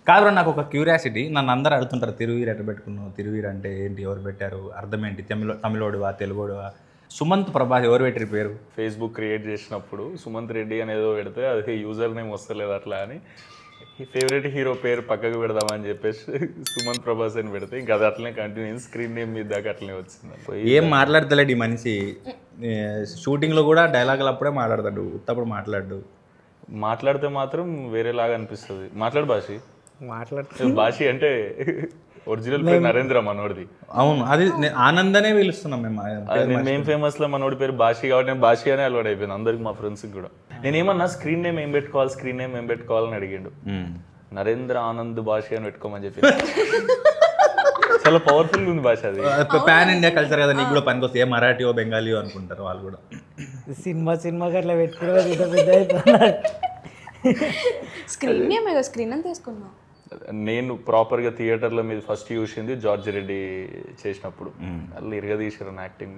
కాదు నాకు ఒక క్యూరియాసిటీ, నన్ను అందరూ అడుగుతుంటారు తిరువీరు ఎట్లా పెట్టుకున్నావు, తిరువీరు అంటే ఏంటి, ఎవరు పెట్టారు, అర్థం ఏంటి, తమిళోడువా తెలుగోడువా? సుమంత్ ప్రభాస్ ఎవరు పెట్టారు పేరు? ఫేస్బుక్ క్రియేట్ చేసినప్పుడు సుమంత్ రెడ్డి అనేదో పెడితే అది యూజర్ నేమ్ వస్తలేదు అట్లా అని ఫేవరెట్ హీరో పేరు పక్కకు పెడదామని చెప్పేసి సుమంత్ ప్రభాస్ అని పెడితే ఇంకా అది అట్లనే కంటిన్యూ స్క్రీన్ నేమ్ మీద దాకా అట్లనే వచ్చింది. ఏం మాట్లాడతలేడు ఈ మనిషి, షూటింగ్లో కూడా డైలాగులు అప్పుడే మాట్లాడతాడు, ఉత్తప్పుడు మాట్లాడితే మాత్రం వేరేలాగా అనిపిస్తుంది. మాట్లాడు భాషి అంటే ఒరిజినల్ పేరు నరేంద్ర మనోడిది. అవును, అది ఆనందనే పిలుస్తున్నాం మేము ఫేమస్ లో మనోడి పేరు భాషి కాబట్టి నేను భాషి అనే అలవాటు అయిపోయింది అందరికి, మా ఫ్రెండ్స్ కూడా. నేనేమన్నా స్క్రీన్ నేమ్ ఏం పెట్టుకోవాలని అడిగిండు. నరేంద్ర ఆనంద్ భాషి అని పెట్టుకోమని చెప్పి చాలా పవర్ఫుల్ ఉంది భాష. అది పాన్ ఇండియా కల్చర్ కదా, నీకు కూడా పనికొస్తే ఏ మరాఠీయో బెంగాలీయో అనుకుంటారు వాళ్ళు కూడా. సినిమాకి అట్లా పెట్టుకోవడం స్క్రీన్ అని తీసుకున్నాం. నేను ప్రాపర్గా థియేటర్లో మీద ఫస్ట్ చూసింది జార్జ్ రెడ్డి చేసినప్పుడు, వాళ్ళు ఇరగదీశారు యాక్టింగ్.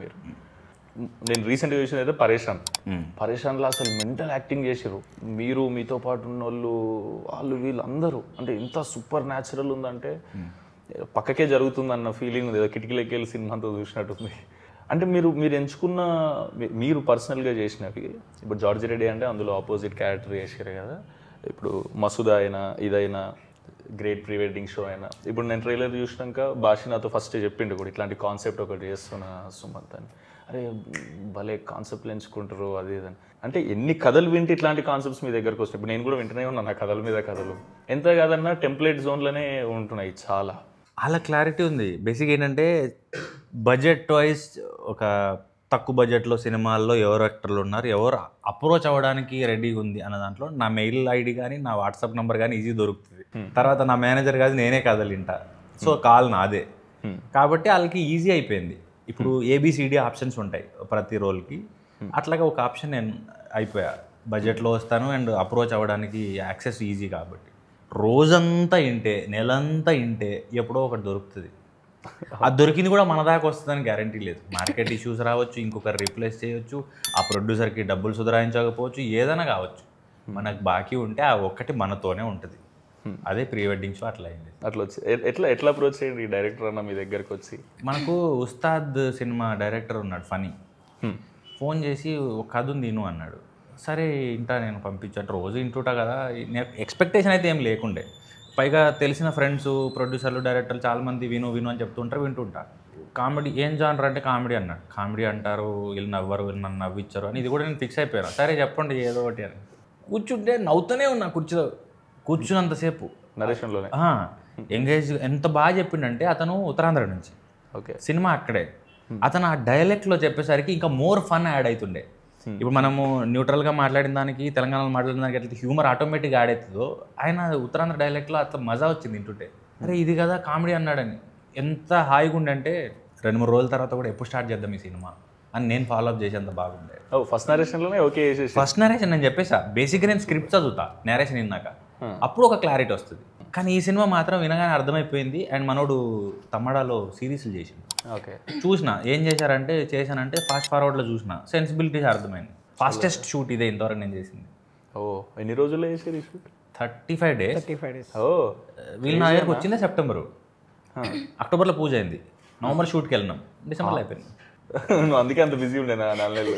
నేను రీసెంట్గా చూసింది అయితే పరేషాన్లో అసలు మెంటల్ యాక్టింగ్ చేసారు. మీరు మీతో పాటు ఉన్న వాళ్ళు వీళ్ళందరూ అంటే ఇంత సూపర్ న్యాచురల్ ఉందంటే పక్కకే జరుగుతుంది అన్న ఫీలింగ్ ఉంది. ఏదో కిటికీలకి వెళ్ళి సినిమాతో చూసినట్టుంది. అంటే మీరు ఎంచుకున్న మీరు పర్సనల్గా చేసినవి, ఇప్పుడు జార్జ్ రెడ్డి అంటే అందులో ఆపోజిట్ క్యారెక్టర్ చేసారు కదా, ఇప్పుడు మసూదా అయినా ఇదైనా గ్రేట్ ప్రీ వెడ్డింగ్ షో అయినా, ఇప్పుడు నేను ట్రైలర్ చూసినాక భాష నాతో ఫస్ట్ చెప్పిండు కూడా ఇట్లాంటి కాన్సెప్ట్ ఒకటి చేస్తున్నా సుమంత్ అని. అరే భలే కాన్సెప్ట్లు ఎంచుకుంటారు అది ఇదని. అంటే ఎన్ని కథలు వింటే ఇట్లాంటి కాన్సెప్ట్స్ మీ దగ్గరకు వస్తాయి. ఇప్పుడు నేను కూడా వింటూనే ఉన్నాను ఆ కథల మీద కథలు. ఎంత కాదన్నా టెంప్లెట్ జోన్లోనే ఉంటున్నాయి చాలా. అలా క్లారిటీ ఉంది. బేసిక్ ఏంటంటే బడ్జెట్ వైజ్ ఒక తక్కువ బడ్జెట్లో సినిమాల్లో ఎవరు యాక్టర్లు ఉన్నారు, ఎవరు అప్రోచ్ అవ్వడానికి రెడీగా ఉంది అన్న దాంట్లో నా మెయిల్ ఐడి కానీ నా వాట్సాప్ నెంబర్ కానీ ఈజీ దొరుకుతుంది. తర్వాత నా మేనేజర్ కాదు నేనే కథలు వింటా, సో కాల్ నాదే. కాబట్టి వాళ్ళకి ఈజీ అయిపోయింది. ఇప్పుడు ఏబిసిడి ఆప్షన్స్ ఉంటాయి ప్రతి రోల్కి, అట్లాగే ఒక ఆప్షన్ నేను అయిపోయా. బడ్జెట్లో వస్తాను అండ్ అప్రోచ్ అవ్వడానికి యాక్సెస్ ఈజీ. కాబట్టి రోజంతా ఇంటే నెలంతా ఇంటే ఎప్పుడో ఒకటి దొరుకుతుంది. అది దొరికింది కూడా మన దాకా వస్తుందని గ్యారంటీ లేదు. మార్కెట్ ఇష్యూస్ రావచ్చు, ఇంకొకరు రీప్లేస్ చేయొచ్చు, ఆ ప్రొడ్యూసర్కి డబ్బులు సుధరాయించకపోవచ్చు, ఏదైనా కావచ్చు. మనకు బాకీ ఉంటే ఆ ఒక్కటి మనతోనే ఉంటుంది. అదే ప్రీ వెడ్డింగ్ షో అట్లా అయింది. అట్లా వచ్చి ఎట్లా అప్రోచ్ చేయండి డైరెక్టర్ అన్న మీ దగ్గరకు వచ్చి? మనకు ఉస్తాద్ సినిమా డైరెక్టర్ ఉన్నాడు ఫనీ, ఫోన్ చేసి ఒక కథ ఉంది విను అన్నాడు. సరే ఇంటా నేను పంపించాను, రోజు ఇంటుంటా కదా, ఎక్స్పెక్టేషన్ అయితే ఏం లేకుండే. పైగా తెలిసిన ఫ్రెండ్స్ ప్రొడ్యూసర్లు డైరెక్టర్లు చాలామంది విను అని చెప్తుంటారు, వింటుంటా. కామెడీ ఏం జానర్ అంటే కామెడీ అన్నాడు. కామెడీ అంటారు, వీళ్ళు నవ్వరు, వీళ్ళు నన్ను నవ్విచ్చారు అని ఇది కూడా నేను ఫిక్స్ అయిపోయాను. సరే చెప్పండి ఏదో ఒకటి అని కూర్చుంటే నవ్వుతూనే ఉన్నా కుర్చీలో కూర్చున్నంతసేపు. నరేషన్లోనే ఎంగేజ్ ఎంత బాగా చెప్పిండంటే, అతను ఉత్తరాంధ్ర నుంచి, ఓకే, సినిమా అక్కడే. అతను ఆ డైలెక్ట్లో చెప్పేసరికి ఇంకా మోర్ ఫన్ యాడ్ అవుతుండే. ఇప్పుడు మనము న్యూట్రల్గా మాట్లాడిన దానికి తెలంగాణలో మాట్లాడిన దానికి ఎట్లా హ్యూమర్ ఆటోమేటిక్గా యాడ్ అవుతుందో, ఆయన ఉత్తరాంధ్ర డైలెక్ట్లో అట్లా మజా వచ్చింది వింటుంటే. అరే ఇది కదా కామెడీ అన్నాడని ఎంత హాయిగా ఉండే అంటే 2-3 రోజుల తర్వాత కూడా ఎప్పుడు స్టార్ట్ చేద్దాం ఈ సినిమా అని నేను ఫాలో అప్ చేసేంత బాగుండే. ఫస్ట్ నరేషన్లోనే ఓకే చేసేసి ఫస్ట్ నరేషన్ నేను చెప్పేసా. బేసిక్గా నేను స్క్రిప్ట్ చదువుతా నేరేషన్ విన్నాక, అప్పుడు ఒక క్లారిటీ వస్తుంది. కానీ ఈ సినిమా మాత్రం వినగానే అర్థమైపోయింది. అండ్ మనోడు తమ్మడాలో సిరీస్లు చేసిండు, ఓకే, చూసిన. ఏం చేశానంటే ఫాస్ట్ ఫార్వర్డ్లో చూసిన, సెన్సిబిలిటీస్ అర్థమైంది. ఫాస్టెస్ట్ షూట్ ఇదే ఇంతవరకు నేను చేసింది. ఓ ఎన్ని రోజుల్లో చేసేది షూట్? 35 days. 35 days. ఓ వీళ్ళు నా దగ్గరకు వచ్చిందే సెప్టెంబరు, అక్టోబర్లో పూజ అయింది, నవంబర్ షూట్కి వెళ్ళినాం, డిసెంబర్లో అయిపోయింది. నువ్వు అందుకే అంత బిజీ ఉండే 4 నెలలు.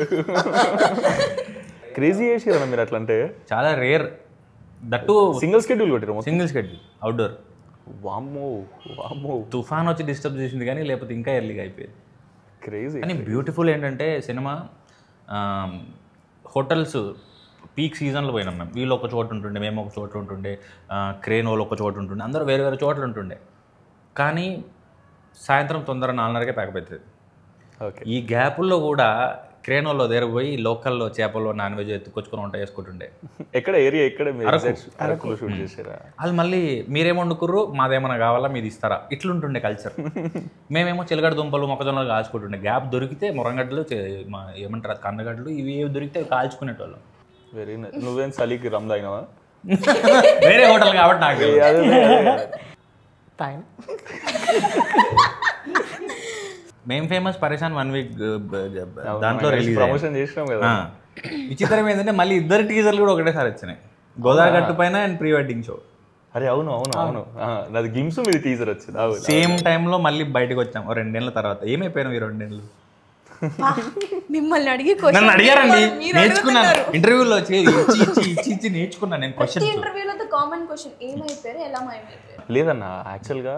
క్రేజీ చేసి కదా మీరు అట్లా. అంటే చాలా రేర్, దట్టు సింగిల్ షెడ్యూల్ కొట్టారు. Single schedule outdoor. వామ్మో తుఫాన్ వచ్చి డిస్టర్బ్ చేసింది కానీ లేకపోతే ఇంకా ఎర్లీగా అయిపోయింది. క్రేజీ. కానీ బ్యూటిఫుల్ ఏంటంటే సినిమా హోటల్స్ పీక్ సీజన్లో పోయినాం మేము. వీళ్ళు ఒక చోటు ఉంటుండే, మేము ఒక చోటు ఉంటుండే, క్రేన్ వాళ్ళు ఒక చోటు ఉంటుండే, అందరూ వేరే వేరే చోట్ల ఉంటుండే. కానీ సాయంత్రం తొందర 4:30కే ప్యాకప్ అవుతుంది. ఓకే, ఈ గ్యాపుల్లో కూడా క్రేన్ వాళ్ళు దగ్గర పోయి లోకల్లో చేపలు నాన్ వెజ్ ఎత్తుకొచ్చుకొని వంట చేసుకుంటుండే. ఎక్కడ ఏరియా ఎక్కడ అరకులో షూట్ చేసారా? వాళ్ళు మళ్ళీ మీరేమో వండుకుర్రు, మాదేమన్నా కావాలా మీరు ఇస్తారా, ఇట్లుంటుండే కల్చర్. మేమేమో చిలగడ దుంపలు మొక్కజొన్నలు కాల్చుకుంటుండే. గ్యాప్ దొరికితే మురంగడ్డలు ఏమంటారు కందగడ్డలు ఇవి ఏవి దొరికితే కాల్చుకునేటోళ్ళం. Very nice. నువ్వేం చలికి రమ్ తాగినావా? వేరే హోటల్ కాబట్టి నాకు మేము ఫేమస్ పరేషాన్ 1 week దాంట్లో రిలీజ్ ప్రమోషన్ చేసినాం కదా. విచిత్రం ఏంటంటే మళ్ళీ 2 టీజర్లు కూడా ఒకటేసారి వచ్చినాయి, గోదావరి గట్టు పైన అండ్ ప్రీ వెడ్డింగ్ షో. అరే అవును అవును అవును నాది గిమ్స్ మీద టీజర్ వచ్చింది. సేమ్ టైంలో మళ్ళీ బయటకు వచ్చాం 2 ఏళ్ళ తర్వాత. ఏమైపోయినావు ఈ 2 ఏళ్ళు? మిమ్మల్ని అడిగి నన్ను అడిగారండి, నేర్చుకున్నాను ఇంటర్వ్యూలో ఇచ్చి నేర్చుకున్నాను నేను క్వశ్చన్. ఇంటర్వ్యూలో కామన్ క్వశ్చన్ ఏమైపోయారు, ఎలా మాయమైపోయారు? లేదన్న, యాక్చువల్గా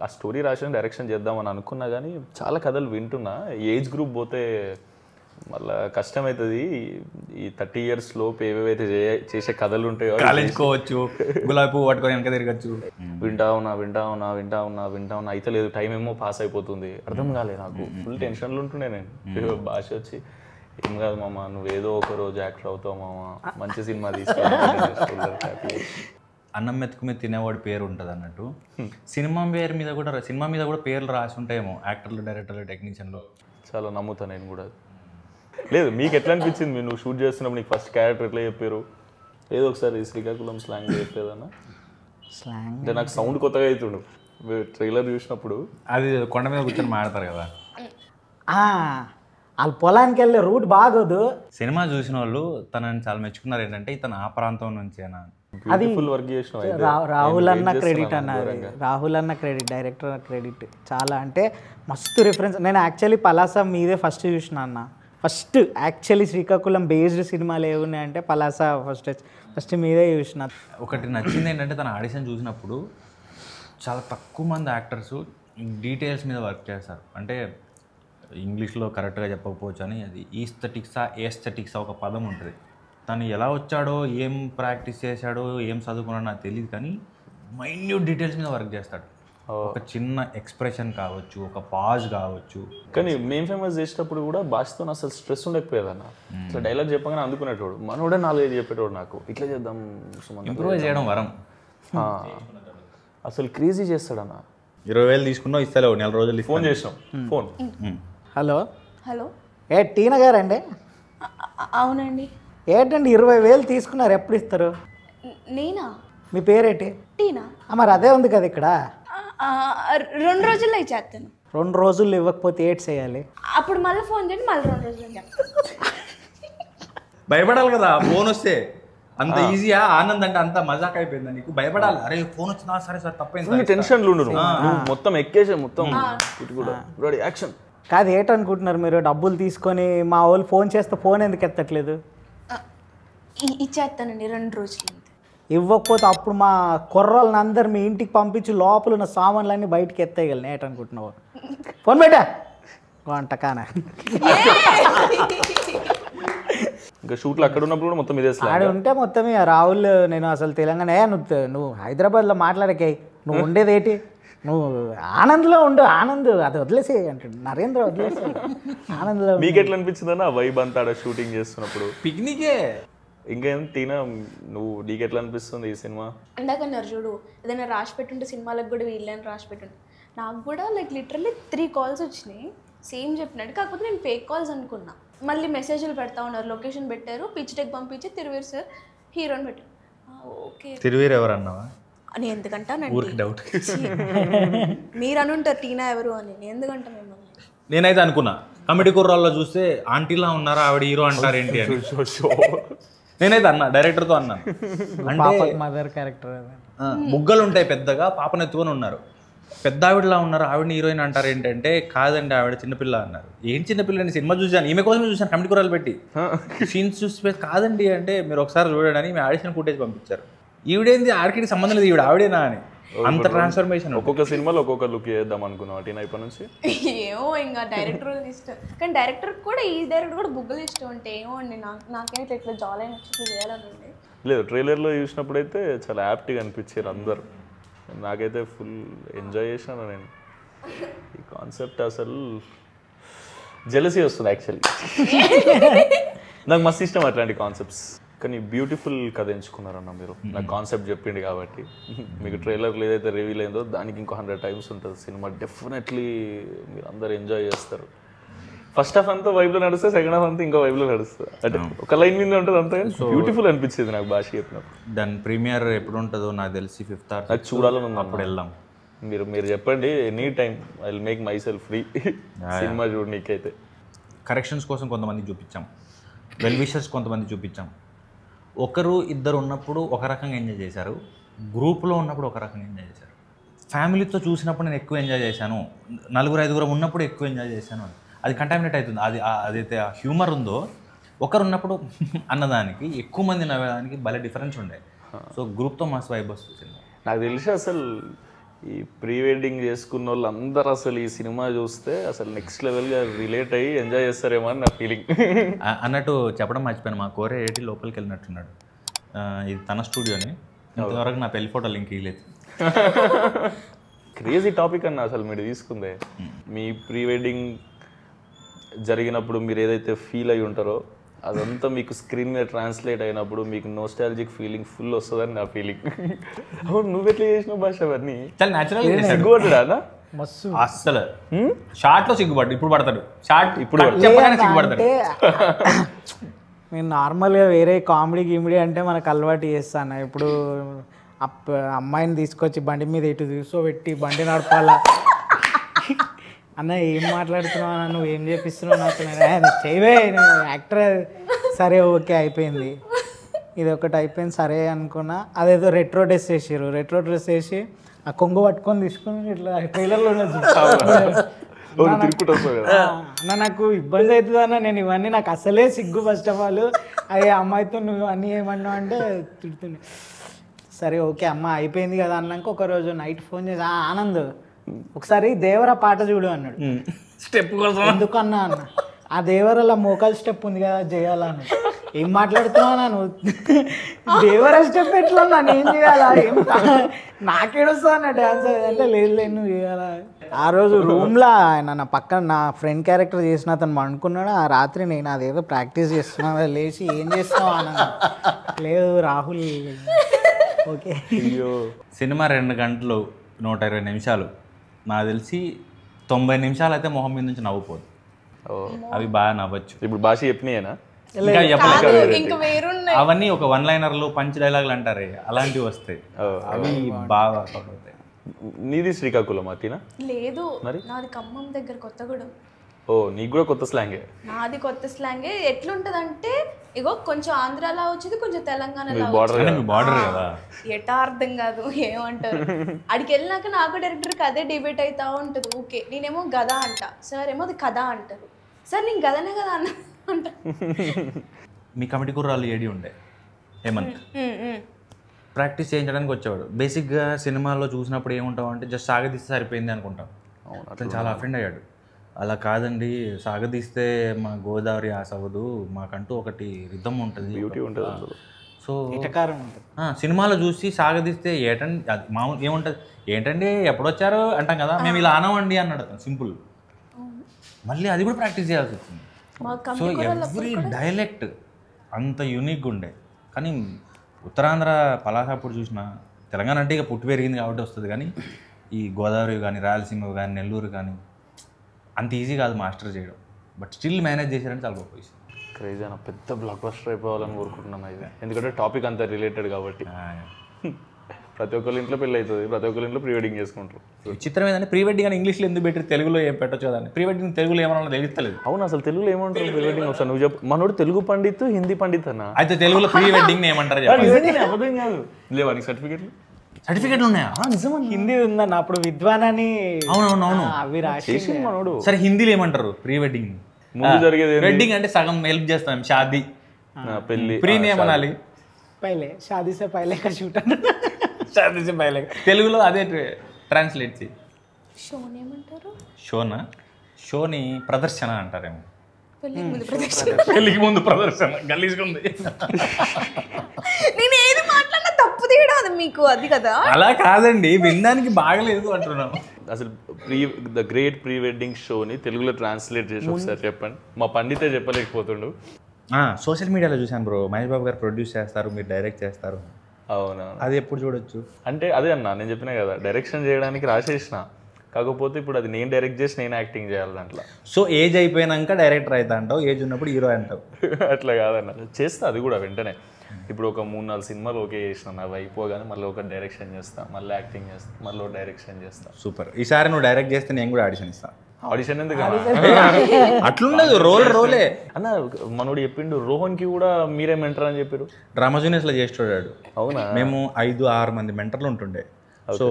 ఆ స్టోరీ రాసిన డైరెక్షన్ చేద్దామని అనుకున్నా కానీ చాలా కథలు వింటున్నా. ఏజ్ గ్రూప్ పోతే మళ్ళీ కష్టమవుతుంది. ఈ 30 years లోపు ఏవేవైతే చేసే కథలు ఉంటాయో కాలేజ్కోవచ్చు, గులాబీ పువ్వు పట్టుకొని వెనక తిరగచ్చు. వింటా ఉన్నా అయితే లేదు, టైం ఏమో పాస్ అయిపోతుంది, అర్థం కాలేదు నాకు. ఫుల్ టెన్షన్లు ఉంటుండే నేను. భాష వచ్చి ఏం కాదు మామ, నువ్వేదో ఒక రోజు యాక్టర్ అవుతావు మామ, మంచి సినిమా తీసుకెళ్ళి. అన్నం మెతుకు మీద తినేవాడి పేరు ఉంటుంది అన్నట్టు సినిమా మీద కూడా పేర్లు రాసి ఉంటాయేమో, యాక్టర్లు, డైరెక్టర్లు, టెక్నీషియన్లు. చాలా నమ్ముతా నేను కూడా. లేదు, మీకు ఎట్లా అనిపించింది నువ్వు షూట్ చేస్తున్నప్పుడు? నీకు ఫస్ట్ క్యారెక్టర్ ఎట్లా చెప్పారు? ఏదో ఒకసారి శ్రీకాకుళం స్లాంగ్ చెప్పేదన్నా. స్లాంగ్ అంటే నాకు సౌండ్ కొత్తగా అవుతుండు ట్రైలర్ చూసినప్పుడు. అది కొండ మీద కూర్చొని మాడతారు కదా. వాళ్ళ పొలానికి వెళ్ళే రూట్ బాగోదు. సినిమా చూసిన వాళ్ళు తనని చాలా మెచ్చుకున్నారు. ఏంటంటే ఇతను ఆ ప్రాంతం నుంచేనా. అది ఫుల్ వర్క్ చేసిన రాహుల్ అన్న క్రెడిట్ అన్నది. రాహుల్ అన్న క్రెడిట్, డైరెక్టర్ క్రెడిట్ చాలా. అంటే మస్తు రిఫరెన్స్. నేను యాక్చువల్లీ పలాస మీదే ఫస్ట్ చూసిన అన్న. ఫస్ట్ యాక్చువల్లీ శ్రీకాకుళం బేస్డ్ సినిమాలు ఏమున్నాయంటే పలాస ఫస్ట్ మీదే చూసిన. ఒకటి నచ్చింది ఏంటంటే తన ఆడిషన్ చూసినప్పుడు చాలా తక్కువ మంది యాక్టర్స్ డీటెయిల్స్ మీద వర్క్ చేస్తారు. అంటే ఇంగ్లీష్లో కరెక్ట్గా చెప్పకపోవచ్చు అని, అది ఏస్థెటిక్సా ఒక పదం ఉంటుంది. తను ఎలా వచ్చాడో, ఏం ప్రాక్టీస్ చేశాడో, ఏం చదువుకున్నాడో నాకు తెలియదు, కానీ మైన్యూట్ డీటెయిల్స్ మీద వర్క్ చేస్తాడు. ఒక చిన్న ఎక్స్ప్రెషన్ కావచ్చు, ఒక పాజ్ కావచ్చు. కానీ మేము ఫేమస్ చేసేటప్పుడు కూడా భాషతో అసలు స్ట్రెస్ ఉండకపోయేదన్న. ఇట్లా డైలాగ్ చెప్పగానే అందుకునేటోడు, మనోడే 4-5 చెప్పేటోడు నాకు. ఇట్లా చేద్దాం, ఇంప్రూవ్ చేయడం వరం. అసలు క్రేజీ చేస్తాడన్న. 20,000 తీసుకున్నావు, ఇస్తలేవు, 4 రోజులు ఫోన్ చేసినాం. ఫోన్ హలో టీనా గారండి? అవునండి. ఏంటండి 20,000 తీసుకున్నారు, ఎప్పుడు ఇస్తారు? నేనా? మీ పేరేంటి? టీనా. మరి అదే ఉంది కదా ఇక్కడ. 2 రోజుల్లో ఇచ్చేస్తాను. 2 రోజుల్లో ఇవ్వకపోతే ఏడ్ చేయాలి? అప్పుడు మళ్ళీ ఫోన్ చేయండి, మళ్ళీ 2 రోజులు చెప్తాను. భయపడాలి కదా ఫోన్ వస్తే. అంత ఈజీయా? ఆనంద్ అంటే అంత మజాక్ అయిపోయిందా నీకు? భయపడాలి. అరే ఫోన్ వచ్చినా సరే సార్ తప్పైంది, టెన్షన్లు ఉండు. మొత్తం ఎక్కేసే మొత్తం ఇటు కూడా రెడీ యాక్షన్. కాదు, ఏంటనుకుంటున్నారు మీరు? డబ్బులు తీసుకొని మా వాళ్ళు ఫోన్ చేస్తే ఫోన్ ఎందుకు ఎత్తట్లేదు? ఇచ్చేస్తానండి 2 రోజులు. ఇవ్వకపోతే అప్పుడు మా కుర్రోళ్ళని అందరు మీ ఇంటికి పంపించి లోపల ఉన్న సామాన్లన్నీ బయటికి ఎత్తేయగలను. ఏంటనుకుంటున్నావు? ఫోన్ పెట్టా వంటకానా. ఇంకా షూట్లు అక్కడ ఉన్నప్పుడు కూడా మొత్తం ఇదే ఆడ ఉంటే మొత్తం రాహుల్, నేను అసలు తెలంగాణ, నువ్వు హైదరాబాద్లో మాట్లాడకే, నువ్వు ఉండేదేంటి, నువ్వు ఆనంద్లో ఉండు, ఆనంద్ అది వదిలేసే అంటాడు నరేంద్ర, వదిలేసే ఆనంద్లో. మీకు ఎట్లా అనిపించింది అన్న వైబ్ అంతా ఆడ షూటింగ్ చేస్తున్నప్పుడు? పిక్నికే. ఇంకేం టీనా, నీకు ఎట్లా అనిపిస్తుంది ఈ సినిమా? ఇందాకన్నారు చూడు, ఏదైనా రాసి పెట్టుంటే సినిమాలకు కూడా వీళ్ళని రాసి పెట్టుంటే, నాకు కూడా లిటరల్లీ 3 calls వచ్చినాయి సేమ్ చెప్పినట్టు. కాకపోతే నేను ఫేక్ కాల్స్ అనుకున్నా. మళ్ళీ మెసేజ్లు పెడతా ఉన్నారు, లొకేషన్ పెట్టారు, పిచ్ టెక్ పంపించి తిరువీర్ సార్ హీరోని పెట్టారు. ఓకే, తిరువీర్ ఎవరు అన్నావా? అని ఎందుకంటానండి, డౌట్. మీరు అనుంటారు టీనా ఎవరు అని, నేను ఎందుకంటా మిమ్మల్ని. నేనైతే అనుకున్నా కమిటీ కుర్రాల్లో చూస్తే ఆంటీలా ఉన్నారా ఆవిడ హీరో అంటారేంటి అని. నేనైతే అన్నా, డైరెక్టర్తో అన్నాను. అంటే మదర్ క్యారెక్టర్ బుగ్గలు ఉంటాయి పెద్దగా, పాపను ఎత్తుకొని ఉన్నారు, పెద్ద ఆవిడలా ఉన్నారు, ఆవిడని హీరోయిన్ అంటారు ఏంటంటే, కాదండి ఆవిడ చిన్నపిల్ల అన్నారు. ఏం చిన్నపిల్ల అని సినిమా చూసాను, ఈమె కోసమే చూసాను కమిటీ కూరలు పెట్టి సీన్స్ చూసి, కాదండి అంటే మీరు ఒకసారి చూడండి అని మీ ఆడిషన్ ఫుటేజ్ పంపించారు. ఈవిడేంది ఆడికి సంబంధం లేదు, ఈవిడ ఆవిడేనా అని. అంత ట్రాన్స్ఫర్మేషన్. ఒక్కొక్క సినిమాలో ఒక్కొక్క లుక్ చేద్దాం అనుకున్నాం టీనా ఇప్పటి నుంచి. ఏమో ఇంకా డైరెక్టర్ ఇష్టం, కానీ డైరెక్టర్ కూడా ఈ డైరెక్టర్ కూడా బుగ్గలు ఇష్టం అంటే ఏమో అండి, నాకేమైతే ఇట్లా జాల్ అయిన చేయాలని లేదు. ట్రైలర్లో చూసినప్పుడైతే చాలా యాప్ట్గా అనిపించారు అందరు. నాకైతే ఫుల్ ఎంజాయ్ చేశాను నేను. ఈ కాన్సెప్ట్ అసలు జెలసీ వస్తుంది యాక్చువల్లీ. నాకు మస్తు ఇష్టం అట్లాంటి కాన్సెప్ట్స్. కానీ బ్యూటిఫుల్ కథ ఎంచుకున్నారన్న మీరు. నాకు కాన్సెప్ట్ చెప్పింది కాబట్టి. మీకు ట్రైలర్లో ఏదైతే రివీల్ అయిందో దానికి ఇంకో 100 times ఉంటుంది సినిమా. డెఫినెట్లీ మీరు అందరు ఎంజాయ్ చేస్తారు. ఫస్ట్ హాఫ్ అంతా వైబ్లో నడుస్తుంది, సెకండ్ హాఫ్ అంతా ఇంకో వైబ్లో నడుస్తుంది. అంటే ఒక లైన్ మీద ఉంటుంది అంతా. బ్యూటిఫుల్ అనిపించింది నాకు భాష చెప్పినప్పుడు. దాని ప్రీమియర్ ఎప్పుడు ఉంటుందో నాకు తెలిసి 5th or 6th నాకు చూడాలని ఉంది. అప్పుడు వెళ్దాం. మీరు చెప్పండి, any time I will make myself free cinema చూడనీకైతే. కరెక్షన్స్ కోసం కొంతమంది చూపించాం, వెల్ విషర్స్ కొంతమంది చూపించాం. 1-2 ఉన్నప్పుడు ఒక రకంగా ఎంజాయ్ చేశారు, గ్రూప్లో ఉన్నప్పుడు ఒక రకంగా ఎంజాయ్ చేశారు, ఫ్యామిలీతో చూసినప్పుడు నేను ఎక్కువ ఎంజాయ్ చేశాను, 4-5 ఉన్నప్పుడు ఎక్కువ ఎంజాయ్ చేశాను అని. అది కంటామినేట్ అవుతుంది. అది అదైతే ఆ హ్యూమర్ ఉందో ఒకరు ఉన్నప్పుడు అన్నదానికి ఎక్కువ మంది నవ్వేదానికి భలే డిఫరెన్స్ ఉండే. సో గ్రూప్తో మస్తు వైబ్ వస్తుంది. నాకు తెలిసి అసలు ఈ ప్రీ వెడ్డింగ్ చేసుకున్న వాళ్ళు అందరూ అసలు ఈ సినిమా చూస్తే అసలు నెక్స్ట్ లెవెల్గా రిలేట్ అయ్యి ఎంజాయ్ చేస్తారేమో అని నా ఫీలింగ్. అన్నట్టు చెప్పడం మర్చిపోయాను, మా కోరే ఏటి లోపలికి వెళ్ళినట్టున్నాడు. ఇది తన స్టూడియోని, ఇంతవరకు నా పెళ్లి ఫోటో లింక్ ఇవ్వలేదు. క్రేజీ టాపిక్ అన్న అసలు మీరు తీసుకుందే. మీ ప్రీ వెడ్డింగ్ జరిగినప్పుడు మీరు ఏదైతే ఫీల్ అయి ఉంటారో అదంతా మీకు స్క్రీన్ మీద ట్రాన్స్లేట్ అయినప్పుడు మీకు నోస్టాలజిక్ ఫీలింగ్ ఫుల్ వస్తుందని నా ఫీలింగ్. అవును, నువ్వెట్లా చేసినావు భాష అవన్నీ? చాలా న్యాచురల్. సిగ్గుపడ్డా? మస్తు అస్సలు షార్ట్లో సిగ్గుపడ్డు, ఇప్పుడు పడతాడు షార్ట్, ఇప్పుడు చెప్పగానే సిగ్గుపడతాడు. నేను నార్మల్గా వేరే కామెడీ గిమిడీ అంటే మనకు అలవాటు చేస్తాను. ఇప్పుడు అమ్మాయిని తీసుకొచ్చి బండి మీద ఇటు కూర్చోబెట్టి బండి నడపాలా, అన్న ఏం మాట్లాడుతున్నావు అన్న, నువ్వు ఏం చేపిస్తున్నావు నాకు చేయవే, నువ్వు యాక్టర్. సరే ఓకే అయిపోయింది, ఇది ఒకటి అయిపోయింది సరే అనుకున్నా. అదేదో రెట్రో డ్రెస్ వేసారు, రెట్రో డ్రెస్ వేసి ఆ కొంగు పట్టుకొని తీసుకొని ఇట్లా ట్రైలర్లో అన్న నాకు ఇబ్బంది అవుతుంది అన్న, నేను ఇవన్నీ నాకు అసలే సిగ్గు. ఫస్ట్ ఆఫ్ ఆల్ అయ్యే అమ్మాయితో నువ్వు అన్నీ ఏమన్నావు అంటే తిడుతుంది. సరే ఓకే అమ్మ అయిపోయింది కదా అన్నాక ఒకరోజు నైట్ ఫోన్ చేసి ఆనంద్ ఒకసారి దేవర పాట చూడు అన్నాడు. స్టెప్ కోసం ఎందుకు అన్నా అన్న, ఆ దేవరలో మోకాల్ స్టెప్ ఉంది కదా చేయాలని. ఏం మాట్లాడుతున్నావు నువ్వు, దేవర స్టెప్ ఎట్లా నన్ను ఏం చేయాలా, నాకేడొస్తా అన్న డ్యాన్స్ అంటే లేదు నువ్వు చేయాలా. ఆ రోజు రూమ్లో ఆయన నా పక్కన నా ఫ్రెండ్ క్యారెక్టర్ చేసిన అతను అనుకున్నాడు. ఆ రాత్రి నేను అదేదో ప్రాక్టీస్ చేస్తున్నా, లేచి ఏం చేస్తున్నావు అన్న, లేదు రాహుల్ ఓకే. అయ్యో, సినిమా 2 గంటలు 120 నిమిషాలు, నాకు తెలిసి 90 నిమిషాలు అయితే మొహం మీద నుంచి నవ్వుపోదు. అవి బాగా నవ్వచ్చు. ఇప్పుడు భాష చెప్పినాయేనా? ఇంకా చెప్పలేదు, ఇంకా వేరున్నాయి. అవన్నీ ఒక 1 లైనర్లు పంచ్ డైలాగులు అంటారే అలాంటివి వస్తాయి, అవి బాగా వర్కౌట్ అవుతాయి. నీది శ్రీకాకుళం అతినా? లేదు, నాది ఖమ్మం దగ్గర కొత్తగూడెం. ఓ, నీకు కూడా కొత్త స్లాంగే? నాది కొత్త స్లాంగే. ఎట్లుంటదంటే ఇగో కొంచెం ఆంధ్రాలో వచ్చింది, కొంచెం తెలంగాణలో బార్డర్ కదా, ఎటా అర్థం కాదు ఏమంటారు. అడికి వెళ్ళినాక నాకు డైరెక్టర్కి అదే డిబేట్ అవుతా ఉంటుంది. ఓకే నేనేమో గద అంట, సార్ ఏమో అది కథ అంటారు. సార్ నేను గదనే కదా అన్న అంట. మీ కమిటీ కుర్రాళ్ళు ఏడి ఉండే హేమంత్ ప్రాక్టీస్ చేయించడానికి వచ్చేవాడు. బేసిక్గా సినిమాల్లో చూసినప్పుడు ఏముంటావు అంటే జస్ట్ సాగదీస్తే సరిపోయింది అనుకుంటాం. అతను చాలా అఫెండ్ అయ్యాడు. అలా కాదండి, సాగదీస్తే మా గోదావరి ఆశ అవ్వదు, మాకంటూ ఒకటి రిథం ఉంటుంది, బ్యూటీ ఉంటుంది. సో ఇటకారం ఉంటుంది. సినిమాలో చూసి సాగదీస్తే ఏటండి అది మామూలు ఏముంటుంది, ఏంటండి ఎప్పుడొచ్చారు అంటాం కదా, మేము ఇలా అనవండి అన్నాడు అతను సింపుల్. మళ్ళీ అది కూడా ప్రాక్టీస్ చేయాల్సి వచ్చింది. సో ఎవ్రీ డైలెక్ట్ అంత యూనిక్గా ఉండే. కానీ ఉత్తరాంధ్ర పలాసాపూర్ చూసిన, తెలంగాణ అంటే ఇక పుట్టి పెరిగింది కాబట్టి వస్తుంది, కానీ ఈ గోదావరి కానీ రాయలసీమ కానీ నెల్లూరు కానీ అంత ఈజీ కాదు మాస్టర్ చేయడం. బట్ స్టిల్ మేనేజ్ చేశారంటే చాలా గొప్ప విషయం. క్రేజీ అన్న, పెద్ద బ్లాక్ బస్టర్ అయిపోవాలని కోరుకుంటున్నాను అయితే, ఎందుకంటే టాపిక్ అంతా రిలేటెడ్ కాబట్టి. ప్రతి ఒక్కరి ఇంట్లో పెళ్ళి అవుతుంది, ప్రతి ఒక్కరి ఇంట్లో ప్రీ వెడ్డింగ్ చేసుకుంటారు. విచిత్రం ఏంటంటే ప్రీ వెడ్డింగ్ అని ఇంగ్లీష్లో ఎందుకు పెట్టి తెలుగులో ఏం పెట్టచ్చు కదా, ప్రీ వెడ్డింగ్ తెలుగులో ఏమన్నా తెలుస్తలేదు. అవును, అసలు తెలుగులో ఏమంటారు ప్రీ వెడ్డింగ్? ఒకసారి నువ్వు చెప్పు. మనోడు తెలుగు పండిత్, హిందీ పండిత్ అన్న, అయితే తెలుగులో ప్రీ వెడ్డింగ్ ఏమంటారు? అబద్ధం కాదు, లేవా నీకు సర్టిఫికెట్లు? సర్టిఫికెట్లు ఉన్నాయా? నిజమా, హిందీ ఉందన్న. అప్పుడు విద్వాన్ అని అవునవునవును అవి రాసి మనోడు. సరే హిందీలో ఏమంటారు ప్రీ వెడ్డింగ్? ముందు జరిగేది వెడ్డింగ్ అంటే సగం హెల్ప్ చేస్తాం, షాదీ పెళ్లి. ప్రీ ఏమనాలి? పైలే షాదీ సే పైలే కా షూట్ అన్న. షాదీ సే పైలే తెలుగులో అదే ట్రాన్స్లేట్ చేయి. షోని ఏమంటారు? షోనా? షోని ప్రదర్శన అంటారేమో. పెళ్ళికి ముందు ప్రదర్శన. పెళ్ళికి ముందు ప్రదర్శన గలీజ్గుంది. నేను ఏది మాట్లాడినా తప్పు తీయడం అది మీకు అది కదా. అలా కాదండి, వినడానికి బాగలేదు అంటున్నాను. అసలు ద గ్రేట్ ప్రీ వెడ్డింగ్ షోని తెలుగులో ట్రాన్స్లేట్ చేసి ఒకసారి చెప్పండి. మా పండితే చెప్పలేకపోతుండు. సోషల్ మీడియాలో చూశాను బ్రో, మహేష్ బాబు గారు ప్రొడ్యూస్ చేస్తారు, మీరు డైరెక్ట్ చేస్తారు. అవునా? అది ఎప్పుడు చూడొచ్చు? అంటే అదే అన్న, నేను చెప్పినా కదా డైరెక్షన్ చేయడానికి రాసేసిన, కాకపోతే ఇప్పుడు అది నేను డైరెక్ట్ చేసి నేను యాక్టింగ్ చేయాలి దాంట్లో. సో ఏజ్ అయిపోయినాక డైరెక్టర్ అవుతా అంటావు, ఏజ్ ఉన్నప్పుడు హీరో అంటావు. అట్లా కాదన్న, చేస్తా అది కూడా వెంటనే. ఇప్పుడు ఒక 3-4 సినిమాలు ఓకే చేసిన, అవి అయిపోగానే మళ్ళీ ఒక డైరెక్షన్ చేస్తా, మళ్ళీ యాక్టింగ్ చేస్తా, మళ్ళీ డైరెక్షన్ చేస్తా. సూపర్. ఈసారి నువ్వు డైరెక్ట్ చేస్తే నేను కూడా ఆడిషన్ ఇస్తాను. ఆడిషన్ ఎందుకు అట్లుండదు, రోలే. అన్న మనోడు చెప్పిండు రోహన్కి కూడా మీరే మెంటర్ అని చెప్పారు. డ్రామా జూనియర్స్లో చేసి చూడాడు. అవునా? మేము 5-6 మంది మెంటర్లు ఉంటుండే. సో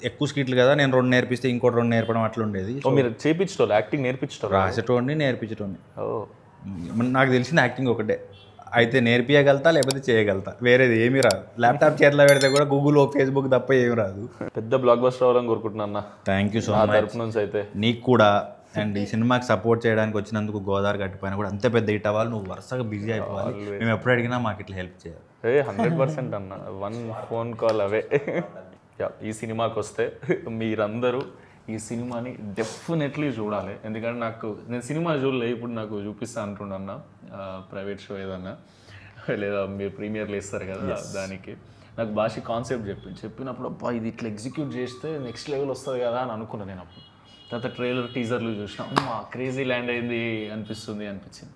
ఎక్కువ స్కిట్లు కదా, నేను 2 నేర్పిస్తే ఇంకోటి 2 నేర్పడం అట్లా ఉండేది. మీరు చేపించటోళ్ళు, యాక్టింగ్ నేర్పించటోళ్ళు? రాసేటోడిని నేర్పించటోని. ఓ, నాకు తెలిసింది యాక్టింగ్ ఒకటే, అయితే నేర్పియగలుగుతా లేకపోతే చేయగలుగుతా, వేరేది ఏమీ రాదు. ల్యాప్టాప్ చేతిలో పెడితే కూడా గూగుల్ ఫేస్బుక్ తప్ప ఏమి రాదు. పెద్ద బ్లాక్ బస్టర్ అవ్వాలని కోరుకుంటున్నా అన్న. థ్యాంక్ యూ సో నా మచ్ తరపు నుంచి అయితే. నీకు కూడా. అండ్ ఈ సినిమాకి సపోర్ట్ చేయడానికి వచ్చినందుకు గోదావరి గట్టిపోయినా కూడా అంతే పెద్ద హిట్ అవ్వాలి, నువ్వు వరుసగా బిజీ అయిపోవాలి. మేము ఎప్పుడు అడిగినా మాకు ఇట్లా హెల్ప్ చేయాలి. 100% అన్న, 1 ఫోన్ కాల్ అవే. ఈ సినిమాకి వస్తే మీరందరూ ఈ సినిమాని డెఫినెట్లీ చూడాలి. ఎందుకంటే నేను సినిమా చూడలే, ఇప్పుడు నాకు చూపిస్తా అంటున్నా ప్రైవేట్ షో ఏదన్నా, లేదా మీరు ప్రీమియర్లు ఇస్తారు కదా దానికి. నాకు భాష కాన్సెప్ట్ చెప్పినప్పుడు అబ్బా ఇది ఇట్లా ఎగ్జిక్యూట్ చేస్తే నెక్స్ట్ లెవెల్ వస్తుంది కదా అని అనుకున్నాను నేను అప్పుడు. తర్వాత ట్రైలర్ టీజర్లు చూసినా అమ్మా క్రేజీ ల్యాండ్ అయింది అనిపించింది.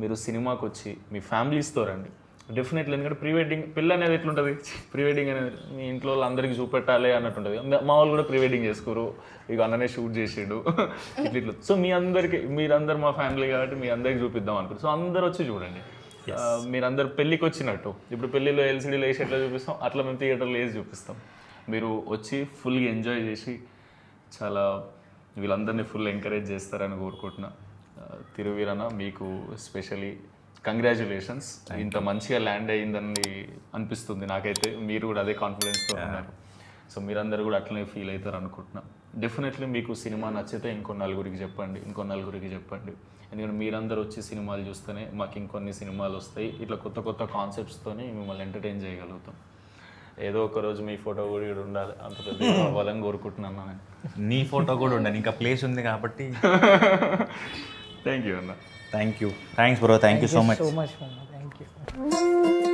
మీరు సినిమాకి వచ్చి మీ ఫ్యామిలీస్తో రండి డెఫినెట్లీ. ఎందుకంటే ప్రీ వెడ్డింగ్ పెళ్ళి అనేది ఎట్లుంటుంది, ప్రీ వెడ్డింగ్ అనేది మీ ఇంట్లో అందరికీ చూపెట్టాలి అన్నట్టు ఉంటుంది. మా వాళ్ళు కూడా ప్రీ వెడ్డింగ్ చేసుకోరు, ఇక అన్ననే షూట్ చేసాడు ఇట్లా. సో మీరందరూ మా ఫ్యామిలీ కాబట్టి మీ అందరికి చూపిద్దాం అనుకుంటారు. సో అందరు వచ్చి చూడండి. మీరందరు పెళ్ళికి వచ్చినట్టు, ఇప్పుడు పెళ్ళిలో ఎల్సీడీలో వేసి ఎట్లా చూపిస్తాం అట్లా మేము థియేటర్లో వేసి చూపిస్తాం. మీరు వచ్చి ఫుల్గా ఎంజాయ్ చేసి చాలా వీళ్ళందరినీ ఫుల్ ఎంకరేజ్ చేస్తారని కోరుకుంటున్నా. తిరువీరన్న మీకు స్పెషలీ కంగ్రాచ్యులేషన్స్. ఇంత మంచిగా ల్యాండ్ అయ్యిందని అనిపిస్తుంది నాకైతే. మీరు కూడా అదే కాన్ఫిడెన్స్తో ఉన్నారు. సో మీరందరూ కూడా అట్లనే ఫీల్ అవుతారు అనుకుంటున్నా. డెఫినెట్లీ మీకు సినిమా నచ్చితే ఇంకో నలుగురికి చెప్పండి. ఎందుకంటే మీరందరూ వచ్చి సినిమాలు చూస్తేనే మాకు ఇంకొన్ని సినిమాలు వస్తాయి. ఇట్లా కొత్త కొత్త కాన్సెప్ట్స్తోని మిమ్మల్ని ఎంటర్టైన్ చేయగలుగుతాం. ఏదో ఒక రోజు మీ ఫోటో కూడా ఉండాలి, అంత పెద్ద అవ్వాలని కోరుకుంటున్నాను నేను. నీ ఫోటో కూడా ఉండాలి, ఇంకా ప్లేస్ ఉంది కాబట్టి. థ్యాంక్ యూ అన్న. Thanks bro, thank you so much. Thank you.